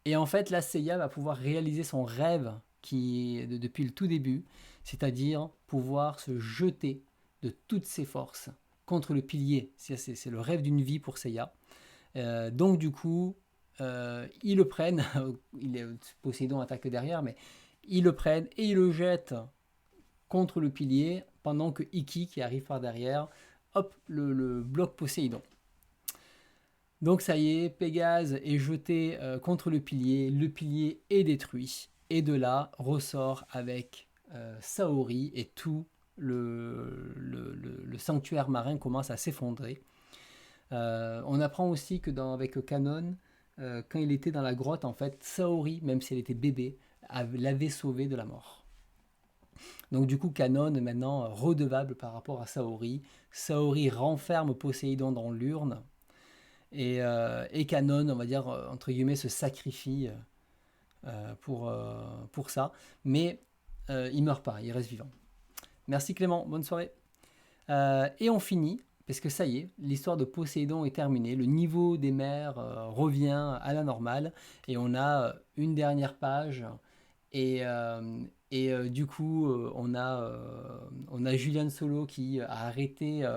Et en fait, là, Seiya va pouvoir réaliser son rêve depuis le tout début, c'est-à-dire pouvoir se jeter de toutes ses forces contre le pilier. C'est le rêve d'une vie pour Seiya. Donc du coup, ils le prennent, Poséidon attaque derrière, mais ils le prennent et ils le jettent contre le pilier, pendant que Ikki, qui arrive par derrière, hop, le bloque Poséidon. Donc ça y est, Pégase est jeté contre le pilier est détruit, et de là ressort avec Saori, et tout le sanctuaire marin commence à s'effondrer. On apprend aussi que avec Canon, quand il était dans la grotte, en fait, Saori, même si elle était bébé, l'avait sauvé de la mort. Donc du coup, Canon est maintenant redevable par rapport à Saori. Saori renferme Poséidon dans l'urne, et Canon, on va dire, entre guillemets, se sacrifie pour ça. Mais il meurt pas, il reste vivant. Merci Clément, bonne soirée. Et on finit, parce que ça y est, l'histoire de Poséidon est terminée. Le niveau des mers revient à la normale, et on a une dernière page. Du coup, on a Julian Solo qui a arrêté,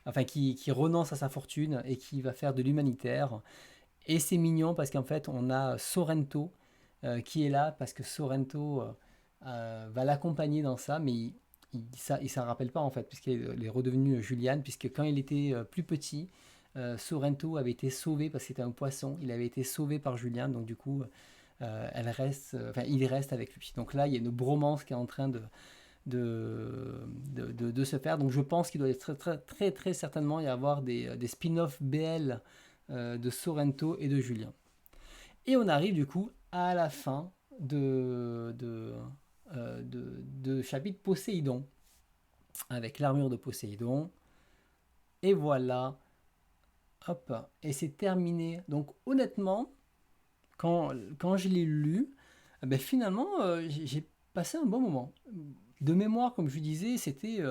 enfin qui renonce à sa fortune et qui va faire de l'humanitaire. Et c'est mignon parce qu'en fait, on a Sorrento qui est là parce que Sorrento va l'accompagner dans ça, mais il s'en rappelle pas en fait, puisqu'il est redevenu Julian, puisque quand il était plus petit, Sorrento avait été sauvé parce que c'était un poisson, il avait été sauvé par Julian, donc du coup, il reste avec lui. Donc là, il y a une bromance qui est en train de se faire, donc je pense qu'il doit être très certainement y avoir des spin-off BL de Sorrento et de Julien. Et on arrive du coup à la fin de chapitre Poséidon, avec l'armure de Poséidon. Et voilà, hop, et c'est terminé. Donc honnêtement, quand je l'ai lu, ben finalement, j'ai passé un bon moment. De mémoire, comme je disais, c'était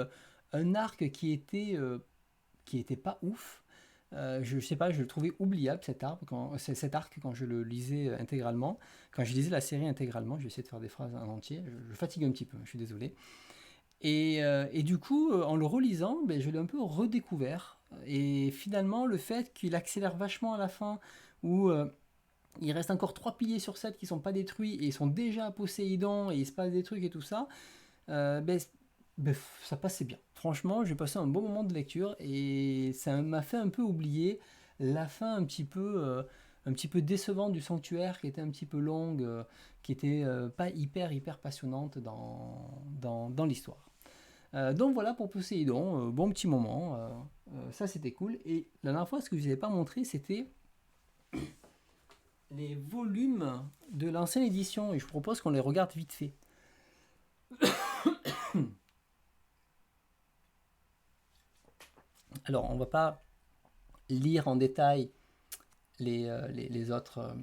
un arc qui était pas ouf. Je sais pas, je le trouvais oubliable cet arc quand je le lisais intégralement. Quand je lisais la série intégralement, je vais essayer de faire des phrases en entier. Je fatigue un petit peu, je suis désolé. Et du coup, en le relisant, ben, je l'ai un peu redécouvert. Et finalement, le fait qu'il accélère vachement à la fin, où il reste encore 3 piliers sur 7 qui sont pas détruits et ils sont déjà à Poséidon et il se passe des trucs et tout ça, ben, ça passait bien. Franchement, j'ai passé un bon moment de lecture et ça m'a fait un peu oublier la fin un petit peu décevante du Sanctuaire qui était un petit peu longue, qui était pas hyper passionnante dans l'histoire. Donc voilà pour Poséidon, bon petit moment, ça c'était cool. Et la dernière fois, ce que je vous avais pas montré, c'était les volumes de l'ancienne édition et je propose qu'on les regarde vite fait. Alors, on va pas lire en détail les autres,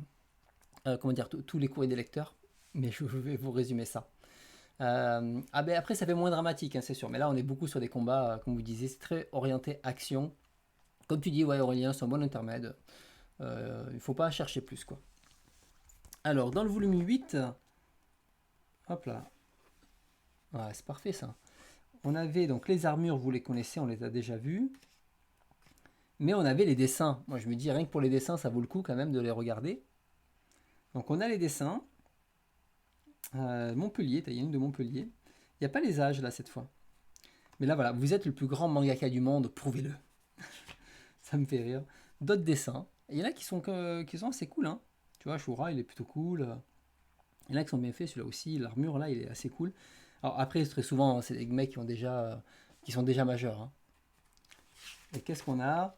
comment dire, tous les courriers des lecteurs, mais je vais vous résumer ça. Ah ben après, ça fait moins dramatique, hein, c'est sûr, mais là, on est beaucoup sur des combats, comme vous disiez, c'est très orienté action. Comme tu dis, ouais, Aurélien, c'est un bon intermède. Il faut pas chercher plus, quoi. Alors, dans le volume 8, hop là, ouais, c'est parfait ça. On avait donc les armures, vous les connaissez, on les a déjà vues. Mais on avait les dessins. Moi, je me dis, rien que pour les dessins, ça vaut le coup quand même de les regarder. Donc, on a les dessins. Montpellier, Taïen de Montpellier. Il n'y a pas les âges là cette fois. Mais là, voilà, vous êtes le plus grand mangaka du monde, prouvez-le. Ça me fait rire. D'autres dessins. Il y en a qui sont assez cool. Hein. Tu vois, Shura, il est plutôt cool. Il y en a qui sont bien faits, celui-là aussi. L'armure, là, il est assez cool. Alors, après, très souvent, c'est des mecs qui sont déjà majeurs. Hein. Et qu'est-ce qu'on a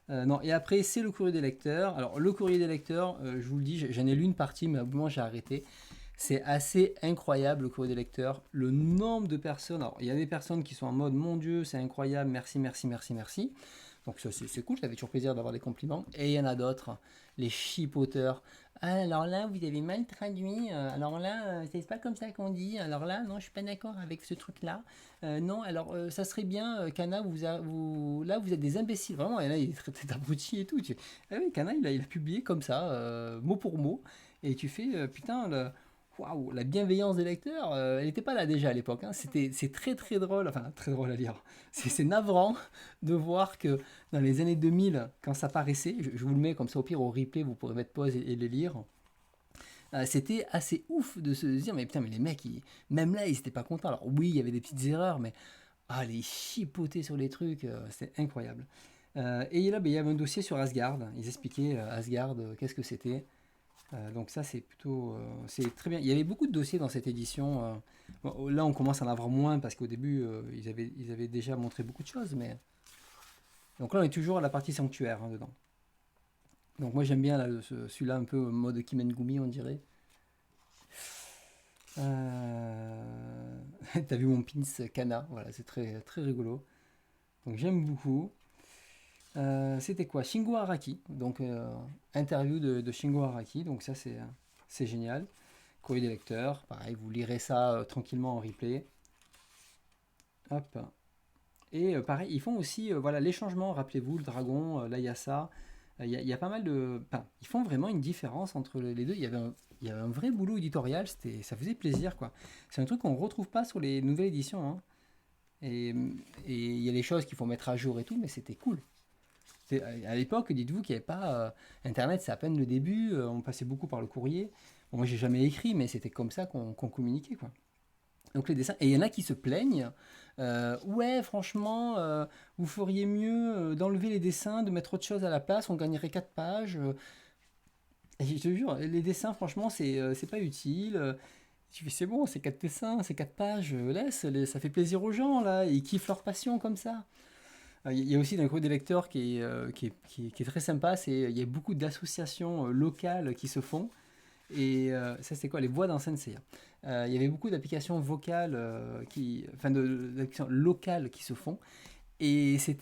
non, et après, c'est le courrier des lecteurs. Alors, le courrier des lecteurs, je vous le dis, j'en ai lu une partie, mais à un moment, j'ai arrêté. C'est assez incroyable, le courrier des lecteurs. Le nombre de personnes. Alors, il y a des personnes qui sont en mode, mon Dieu, c'est incroyable, merci. Donc, ça, c'est cool, ça fait toujours plaisir d'avoir des compliments. Et il y en a d'autres, les chipoteurs. Ah, alors là, vous avez mal traduit. Alors là, c'est pas comme ça qu'on dit. Alors là, non, je suis pas d'accord avec ce truc-là. Non, alors ça serait bien, Kana, là vous êtes des imbéciles, vraiment, et là il est traité d'abruti et tout. Ah oui, Kana il a publié comme ça, mot pour mot, et tu fais, putain, waouh, la bienveillance des lecteurs, elle n'était pas là déjà à l'époque, hein. C'est très drôle, enfin très drôle à lire, c'est navrant de voir que dans les années 2000, quand ça paraissait, je vous le mets comme ça au pire au replay, vous pourrez mettre pause et le lire. C'était assez ouf de se dire, mais putain, mais les mecs, même là, ils étaient pas contents. Alors oui, il y avait des petites erreurs, mais les chipoter sur les trucs, c'est incroyable. Et là, ben, il y avait un dossier sur Asgard. Ils expliquaient Asgard, qu'est-ce que c'était. Donc ça, c'est plutôt, c'est très bien. Il y avait beaucoup de dossiers dans cette édition. Bon, là, on commence à en avoir moins parce qu'au début, ils avaient déjà montré beaucoup de choses, mais donc là, on est toujours à la partie sanctuaire hein, dedans. Donc moi, j'aime bien là, celui-là un peu mode Kimengumi, on dirait. T'as vu mon pins Kana, voilà, c'est très rigolo. Donc j'aime beaucoup. C'était quoi? Shingo Araki, donc interview de Shingo Araki, donc ça c'est génial. Courrier des lecteurs, pareil, vous lirez ça tranquillement en replay. Hop. Et pareil, ils font aussi voilà, les changements, rappelez-vous, le dragon, l'Ayasa. Il y a pas mal de. Enfin, ils font vraiment une différence entre les deux. il y avait un vrai boulot éditorial, ça faisait plaisir, quoi. C'est un truc qu'on ne retrouve pas sur les nouvelles éditions, hein. Et il y a des choses qu'il faut mettre à jour et tout, mais c'était cool. À l'époque, dites-vous qu'il n'y avait pas Internet, c'est à peine le début, on passait beaucoup par le courrier. Bon, moi, j'ai jamais écrit, mais c'était comme ça qu'on communiquait, quoi. Donc les dessins, et il y en a qui se plaignent. Ouais, franchement, vous feriez mieux d'enlever les dessins, de mettre autre chose à la place, on gagnerait 4 pages. Et je te jure, les dessins, franchement, c'est pas utile. Tu fais, c'est bon, c'est 4 dessins, c'est 4 pages, laisse, ça fait plaisir aux gens, là, ils kiffent leur passion comme ça. Il y a aussi d'un groupe des lecteurs qui est très sympa, il y a beaucoup d'associations locales qui se font. Et ça, c'est quoi? Les voix dans Sensei. Il y avait beaucoup d'applications vocales, enfin d'applications locales qui se font. Et c'est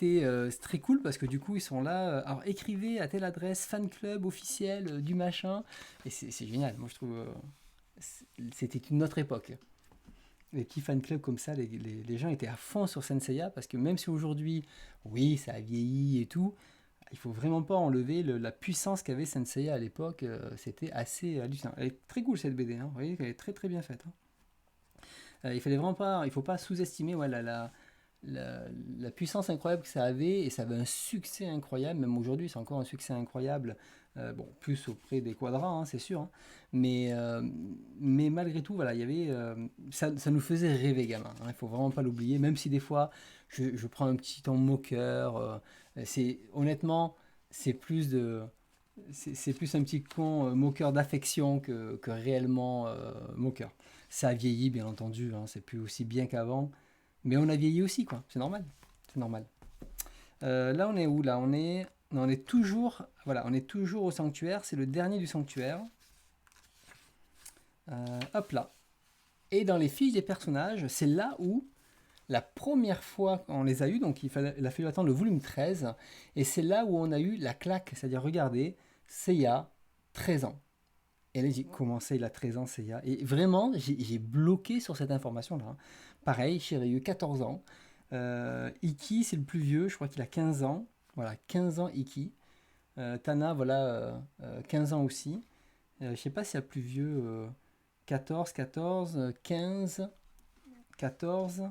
très cool parce que du coup, ils sont là. Alors, écrivez à telle adresse, fan club officiel du machin. Et c'est génial. Moi, je trouve. C'était une autre époque. Les petits fan clubs comme ça, les gens étaient à fond sur Senseiya parce que même si aujourd'hui, oui, ça a vieilli et tout, il faut vraiment pas enlever la puissance qu'avait Senseiya à l'époque. C'était assez hallucinant. Elle est très cool cette BD, hein. Vous voyez qu'elle est très très bien faite, hein. Il fallait vraiment pas, il faut pas sous-estimer ouais, la puissance incroyable que ça avait, et ça avait un succès incroyable. Même aujourd'hui, c'est encore un succès incroyable. Bon, plus auprès des quadrans, hein, c'est sûr, hein. Mais malgré tout, voilà, il y avait, ça nous faisait rêver, gamin, hein. Il faut vraiment pas l'oublier, même si des fois, je prends un petit ton moqueur. Honnêtement, c'est plus de, c'est plus un petit con moqueur d'affection que réellement moqueur. Ça a vieilli, bien entendu, hein, c'est plus aussi bien qu'avant, mais on a vieilli aussi, quoi. C'est normal, c'est normal. Là, on est où là? On est toujours, voilà, on est toujours au sanctuaire. C'est le dernier du sanctuaire. Hop là. Et dans les fiches des personnages, c'est là où la première fois qu'on les a eus, donc il a fallu attendre le volume 13, et c'est là où on a eu la claque, c'est-à-dire, regardez, Seiya, 13 ans. Et là, j'ai dit, comment ça, il a 13 ans, Seiya? Et vraiment, j'ai bloqué sur cette information-là, hein. Pareil, Shiryu, 14 ans. Iki, c'est le plus vieux, je crois qu'il a 15 ans. Voilà, 15 ans, Iki. Tana, voilà, 15 ans aussi. Je sais pas s'il y a plus vieux, 14, 14, 15, 14.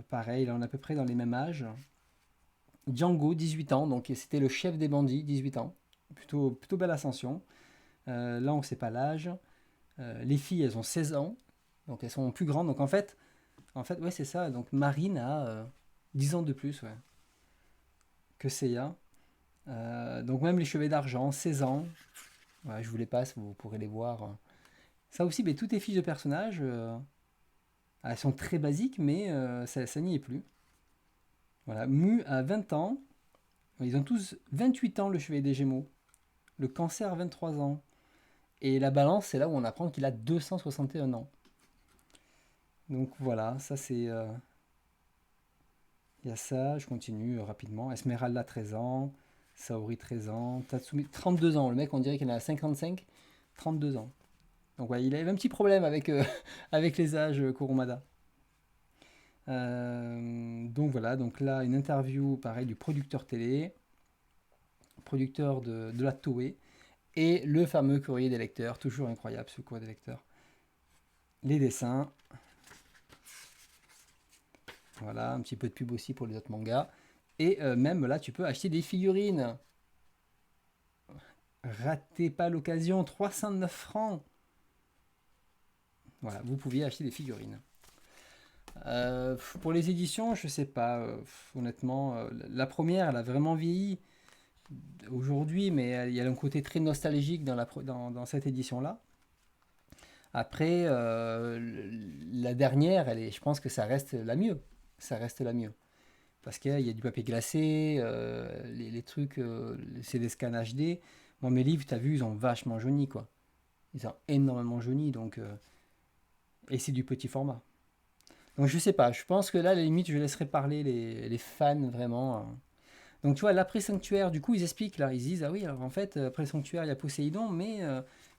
Pareil, là, on est à peu près dans les mêmes âges. Django, 18 ans, donc c'était le chef des bandits, 18 ans. Plutôt belle ascension. Là, on ne sait pas l'âge. Les filles, elles ont 16 ans, donc elles sont plus grandes. Donc en fait ouais, c'est ça. Donc Marine a 10 ans de plus, ouais, que Seiya. Donc même les cheveux d'argent, 16 ans. Ouais, je vous les passe, vous pourrez les voir. Ça aussi, mais toutes les fiches de personnages, elles sont très basiques, mais ça n'y est plus. Voilà, Mu a 20 ans. Ils ont tous 28 ans, le chevalier des Gémeaux. Le cancer, 23 ans. Et la balance, c'est là où on apprend qu'il a 261 ans. Donc voilà, ça c'est... Il y a ça, je continue rapidement. Esmeralda, 13 ans. Saori, 13 ans. Tatsumi, 32 ans. Le mec, on dirait qu'il en a 55. 32 ans. Donc ouais, il avait un petit problème avec, avec les âges, Kurumada. Donc voilà, donc là, une interview, pareil, du producteur télé, producteur de la Toei, et le fameux courrier des lecteurs, toujours incroyable ce courrier des lecteurs. Les dessins. Voilà, un petit peu de pub aussi pour les autres mangas. Et même là, tu peux acheter des figurines. Ratez pas l'occasion, 309 francs. Voilà, vous pouviez acheter des figurines. Pour les éditions, je sais pas. Honnêtement, la première, elle a vraiment vieilli aujourd'hui, mais il y a un côté très nostalgique dans cette édition-là. Après, la dernière, je pense que ça reste la mieux. Ça reste la mieux. Parce qu'il y a du papier glacé, les trucs, c'est des scans HD. Moi, mes livres, tu as vu, ils ont vachement jauni, quoi. Ils ont énormément jauni, donc... et c'est du petit format. Donc je sais pas, je pense que là, à la limite, je laisserai parler les fans, vraiment, hein. Donc tu vois, l'après-sanctuaire, du coup, ils expliquent, là, ils disent, ah oui, alors en fait, après le sanctuaire, il y a Poséidon, mais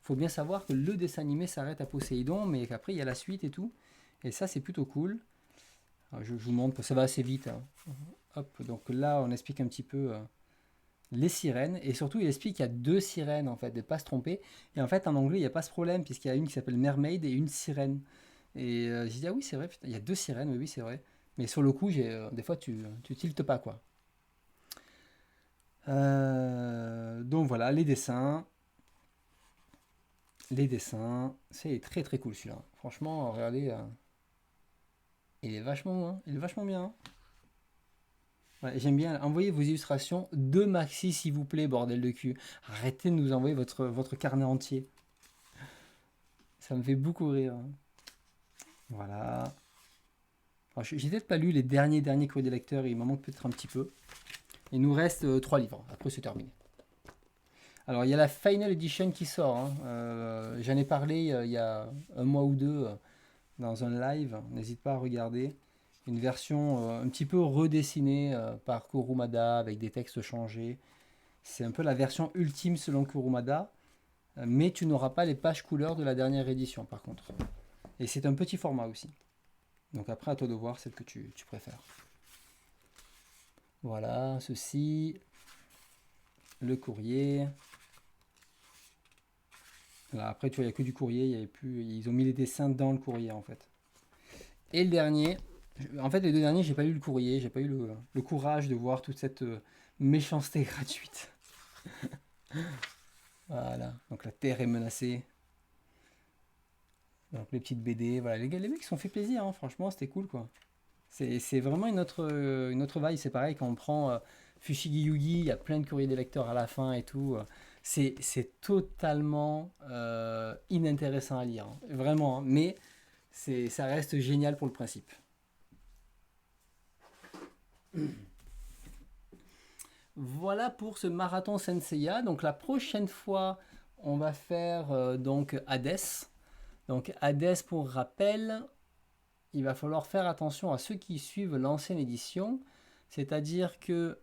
faut bien savoir que le dessin animé s'arrête à Poséidon, mais qu'après, il y a la suite et tout. Et ça, c'est plutôt cool. Alors, je vous montre, ça va assez vite, hein. Hop, donc là, on explique un petit peu les sirènes, et surtout il explique qu'il y a deux sirènes en fait, de ne pas se tromper. Et en fait en anglais il n'y a pas ce problème, puisqu'il y a une qui s'appelle Mermaid et une sirène. Et j'ai dit ah oui c'est vrai, putain, il y a deux sirènes, oui oui c'est vrai. Mais sur le coup, des fois tu tiltes pas quoi. Donc voilà, les dessins, c'est très très cool celui-là. Franchement, regardez, il est vachement bien, hein. Ouais, j'aime bien. Envoyez vos illustrations de Maxi, s'il vous plaît, bordel de cul. Arrêtez de nous envoyer votre carnet entier. Ça me fait beaucoup rire, hein. Voilà. Alors, j'ai peut-être pas lu les derniers courriers des lecteurs, il m'en manque peut-être un petit peu. Il nous reste 3 livres. Après, c'est terminé. Alors, il y a la Final Edition qui sort, hein. J'en ai parlé il y a un mois ou deux dans un live. N'hésite pas à regarder. Une version un petit peu redessinée par Kurumada avec des textes changés. C'est un peu la version ultime selon Kurumada, mais tu n'auras pas les pages couleurs de la dernière édition par contre. Et c'est un petit format aussi. Donc après, à toi de voir celle que tu préfères. Voilà, ceci, le courrier. Là, après, tu vois, il n'y a que du courrier, il y avait plus, ils ont mis les dessins dans le courrier en fait. Et le dernier, en fait, les deux derniers, j'ai pas lu le courrier, j'ai pas eu le courage de voir toute cette méchanceté gratuite. Voilà, donc la Terre est menacée. Donc les petites BD, voilà, les gars, les mecs se sont fait plaisir, hein, franchement, c'était cool quoi. C'est vraiment une autre vibe, c'est pareil quand on prend Fushigi Yugi, il y a plein de courriers des lecteurs à la fin et tout. C'est totalement inintéressant à lire, hein, vraiment, hein, mais ça reste génial pour le principe. Voilà pour ce marathon Senseiya. Donc la prochaine fois, on va faire donc Hades. Donc Hades, pour rappel, il va falloir faire attention à ceux qui suivent l'ancienne édition. C'est-à-dire que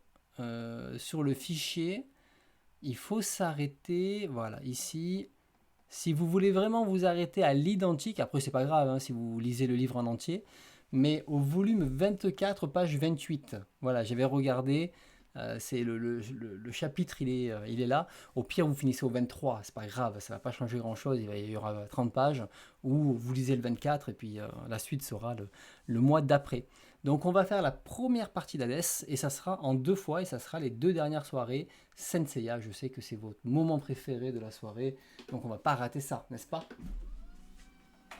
sur le fichier, il faut s'arrêter, voilà, ici. Si vous voulez vraiment vous arrêter à l'identique, après c'est pas grave hein, si vous lisez le livre en entier, mais au volume 24, page 28. Voilà, j'avais regardé, c'est le chapitre, il est là. Au pire, vous finissez au 23, c'est pas grave, ça va pas changer grand-chose, il y aura 30 pages, ou vous lisez le 24, et puis la suite sera le mois d'après. Donc on va faire la première partie d'Hades, et ça sera en 2 fois, et ça sera les 2 dernières soirées Senseiya. Je sais que c'est votre moment préféré de la soirée, donc on va pas rater ça, n'est-ce pas?